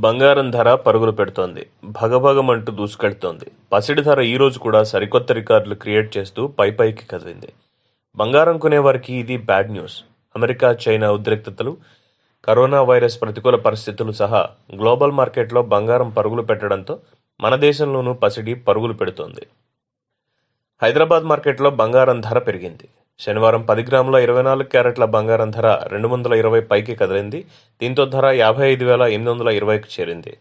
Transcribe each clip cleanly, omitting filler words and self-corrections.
బంగారం ధర పరుగులు పెడుతోంది. భగభగమంటూ దూసుకెళ్తోంది. పసిడి ధర ఈ రోజు కూడా సరికొత్త రికార్డులు క్రియేట్ చేస్తూ పైకి కదిలింది. బంగారం కొనేవారికి ఇది బ్యాడ్ న్యూస్. అమెరికా, చైనా ఉద్రిక్తతలు, కరోనా వైరస్ ప్రతికూల పరిస్థితులు సహా గ్లోబల్ మార్కెట్లో బంగారం పరుగులు పెట్టడంతో మన దేశంలోనూ పసిడి పరుగులు పెడుతోంది. హైదరాబాద్ మార్కెట్లో బంగారం ధర పెరిగింది. శనివారం 10 గ్రాముల 24 క్యారెట్ల బంగారం ధర 220 పైకి కదిలింది. దీంతో ధర 55,820కు చేరింది.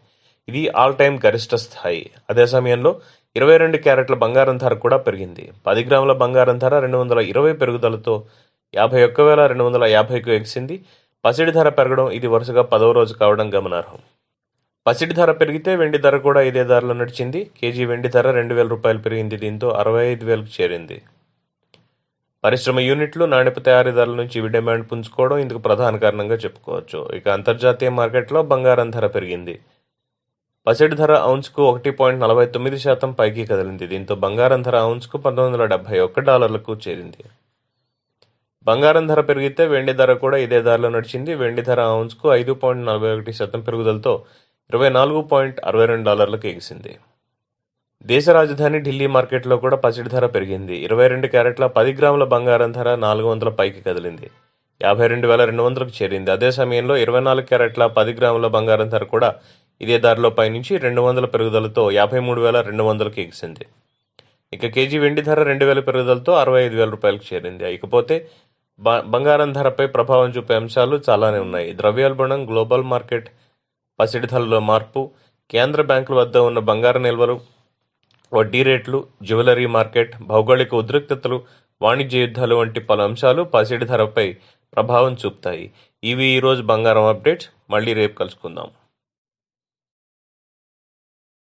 ఇది ఆల్ టైమ్ గరిష్ట స్థాయి. అదే సమయంలో 22 క్యారెట్ల బంగారం ధర కూడా పెరిగింది. 10 గ్రాముల బంగారం ధర 220 పెరుగుదలతో 51,250కు ఎగిసింది. పసిడి ధర పెరగడం ఇది వరుసగా 10వ రోజు కావడం గమనార్హం. పసిడి ధర పెరిగితే వెండి ధర కూడా ఇదే ధరలో నడిచింది. కేజీ వెండి ధర 2,000 రూపాయలు పెరిగింది. దీంతో 65,000కు చేరింది. పరిశ్రమ యూనిట్లు, నాణ్యత తయారీదారుల నుంచి ఇవి డిమాండ్ పుంజుకోవడం ఇందుకు ప్రధాన కారణంగా చెప్పుకోవచ్చు. ఇక అంతర్జాతీయ మార్కెట్లో బంగారం ధర పెరిగింది. పసిడి ధర ఔన్స్కు 1.49% పైకి కదిలింది. దీంతో బంగారం ధర ఔన్స్కు $1,971కు చేరింది. బంగారం ధర పెరిగితే వెండి ధర కూడా ఇదే ధరలో నడిచింది. వెండి ధర ఔన్స్కు 5.41% పెరుగుదలతో $24.62లకు ఎగిసింది. దేశ రాజధాని ఢిల్లీ మార్కెట్లో కూడా పసిడి ధర పెరిగింది. 22 క్యారెట్ల 10 గ్రాముల బంగారం ధర 400 పైకి కదిలింది. 52,200కు చేరింది. అదే సమయంలో 24 క్యారెట్ల 10 గ్రాముల బంగారం ధర కూడా ఇదే ధరలో పైనుంచి 200 పెరుగుదలతో 53,200కు ఎగిసింది. ఇక కేజీ వెండి ధర 2,000 పెరుగుదలతో 65,000 రూపాయలకు చేరింది. ఇకపోతే బంగారం ధరపై ప్రభావం చూపే అంశాలు చాలానే ఉన్నాయి. ద్రవ్యోల్బణం, గ్లోబల్ మార్కెట్, పసిడి ధరలో మార్పు, కేంద్ర బ్యాంకుల వద్ద ఉన్న బంగారు నిల్వలు, వడ్డీ రేట్లు, జ్యువెలరీ మార్కెట్, భౌగోళిక ఉద్రిక్తతలు, వాణిజ్య యుద్ధాలు వంటి పలు అంశాలు పసిడి ధరపై ప్రభావం చూపుతాయి. ఇవి ఈరోజు బంగారం అప్డేట్స్. మళ్ళీ రేపు కలుసుకుందాం.